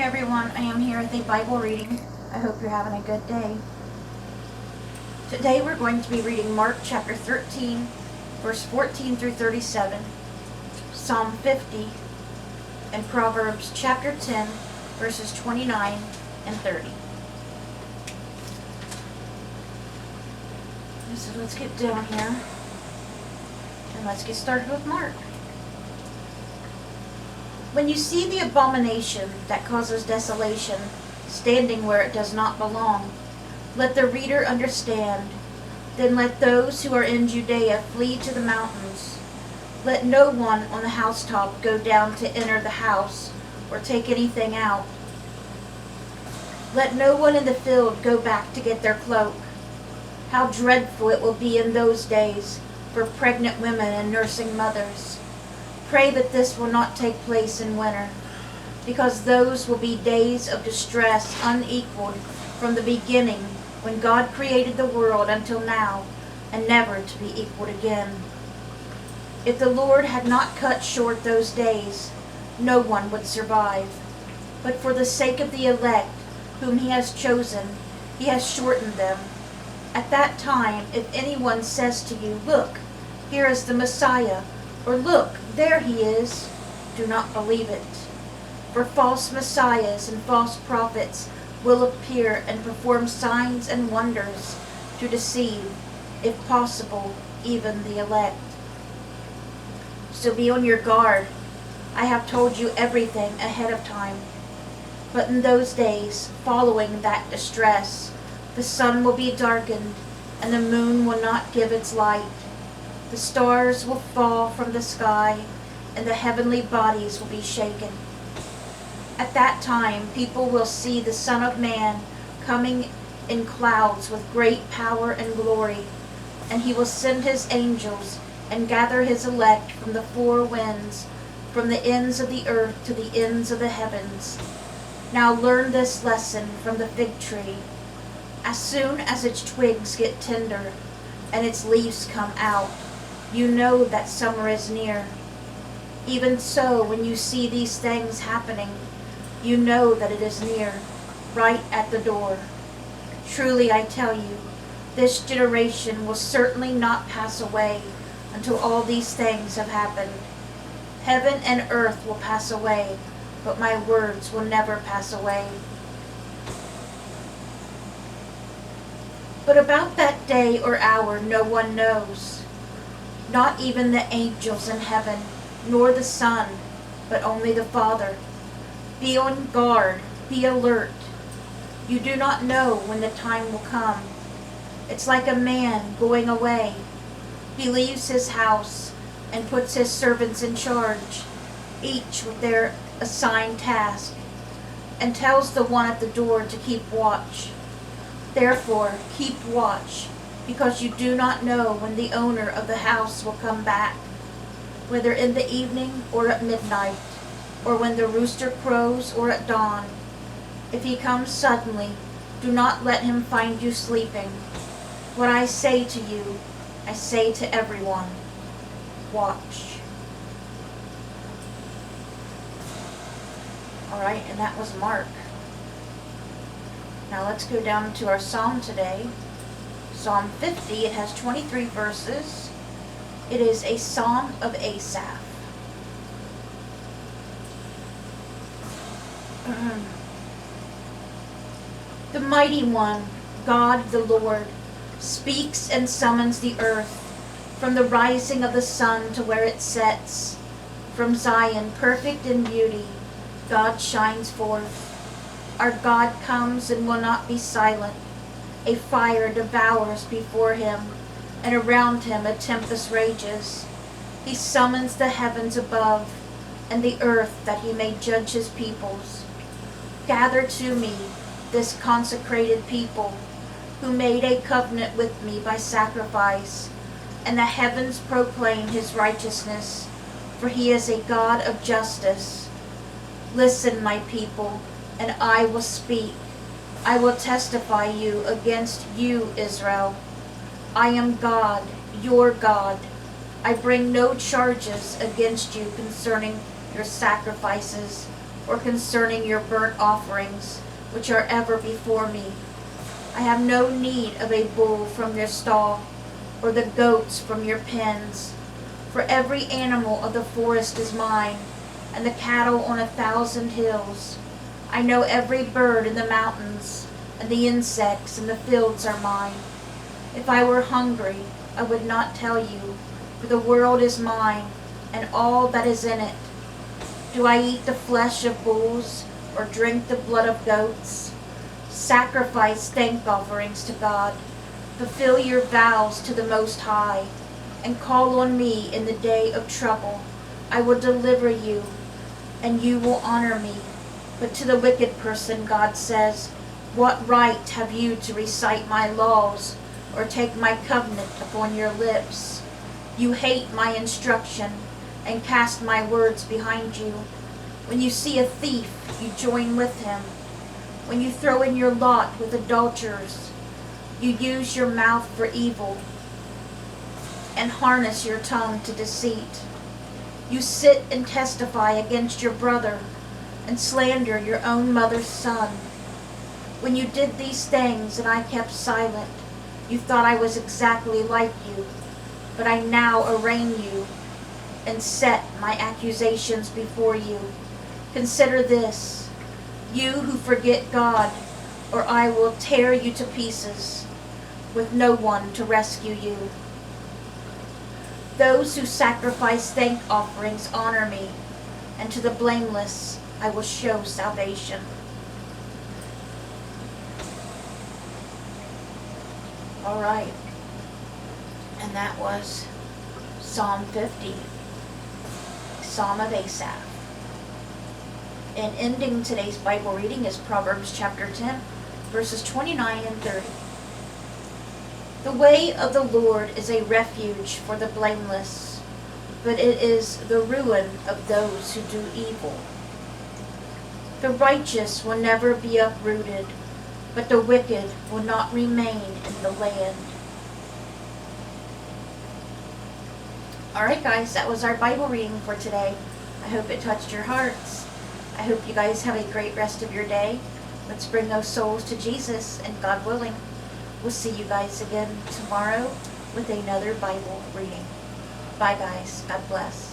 everyone, I am here with a Bible reading. I hope you're having a good day. Today we're going to be reading Mark chapter 13, verse 14 through 37, Psalm 50, and Proverbs chapter 10, verses 29 and 30. So let's get down here, and let's get started with Mark. When you see the abomination that causes desolation standing where it does not belong, let the reader understand. Then let those who are in Judea flee to the mountains. Let no one on the housetop go down to enter the house or take anything out. Let no one in the field go back to get their cloak. How dreadful it will be in those days for pregnant women and nursing mothers. Pray that this will not take place in winter, because those will be days of distress unequaled from the beginning when God created the world until now, and never to be equaled again. If the Lord had not cut short those days, no one would survive. But for the sake of the elect, whom he has chosen, he has shortened them. At that time, if anyone says to you, "Look, here is the Messiah," or "Look, there he is," do not believe it. For false messiahs and false prophets will appear and perform signs and wonders to deceive, if possible, even the elect. So be on your guard. I have told you everything ahead of time. But in those days, following that distress, the sun will be darkened, and the moon will not give its light. The stars will fall from the sky, and the heavenly bodies will be shaken. At that time, people will see the Son of Man coming in clouds with great power and glory, and he will send his angels and gather his elect from the four winds, from the ends of the earth to the ends of the heavens. Now learn this lesson from the fig tree. As soon as its twigs get tender and its leaves come out, you know that summer is near. Even so, when you see these things happening, you know that it is near, right at the door. Truly I tell you, this generation will certainly not pass away until all these things have happened. Heaven and earth will pass away, but my words will never pass away. But about that day or hour no one knows, not even the angels in heaven, nor the Son, but only the Father. Be on guard, be alert. You do not know when the time will come. It's like a man going away. He leaves his house and puts his servants in charge, each with their assigned task, and tells the one at the door to keep watch. Therefore, keep watch, because you do not know when the owner of the house will come back, whether in the evening or at midnight, or when the rooster crows or at dawn. If he comes suddenly, do not let him find you sleeping. What I say to you, I say to everyone, watch. Alright, and that was Mark. Now let's go down to our psalm today. Psalm 50, it has 23 verses. It is a psalm of Asaph. The mighty one, God the Lord, speaks and summons the earth, from the rising of the sun to where it sets. From Zion, perfect in beauty, God shines forth. Our God comes and will not be silent. A fire devours before him, and around him a tempest rages. He summons the heavens above, and the earth that he may judge his peoples. Gather to me this consecrated people, who made a covenant with me by sacrifice, and the heavens proclaim his righteousness, for he is a God of justice. Listen, my people, and I will speak. I will testify you against you, Israel. I am God, your God. I bring no charges against you concerning your sacrifices or concerning your burnt offerings, which are ever before me. I have no need of a bull from your stall, or the goats from your pens. For every animal of the forest is mine, and the cattle on 1,000 hills. I know every bird in the mountains, and the insects in the fields are mine. If I were hungry, I would not tell you, for the world is mine, and all that is in it. Do I eat the flesh of bulls, or drink the blood of goats? Sacrifice thank offerings to God. Fulfill your vows to the Most High, and call on me in the day of trouble. I will deliver you, and you will honor me. But to the wicked person, God says, what right have you to recite my laws, or take my covenant upon your lips? You hate my instruction, and cast my words behind you. When you see a thief, you join with him. When you throw in your lot with adulterers, you use your mouth for evil, and harness your tongue to deceit. You sit and testify against your brother, and slander your own mother's son. When you did these things and I kept silent, you thought I was exactly like you. But I now arraign you and set my accusations before you. Consider this, you who forget God, or I will tear you to pieces, with no one to rescue you. Those who sacrifice thank offerings honor me, and to the blameless I will show salvation. All right, and that was Psalm 50, Psalm of Asaph. And ending today's Bible reading is Proverbs chapter 10, verses 29 and 30. The way of the Lord is a refuge for the blameless, but it is the ruin of those who do evil. The righteous will never be uprooted, but the wicked will not remain in the land. Alright guys, that was our Bible reading for today. I hope it touched your hearts. I hope you guys have a great rest of your day. Let's bring those souls to Jesus, and God willing, we'll see you guys again tomorrow with another Bible reading. Bye guys. God bless.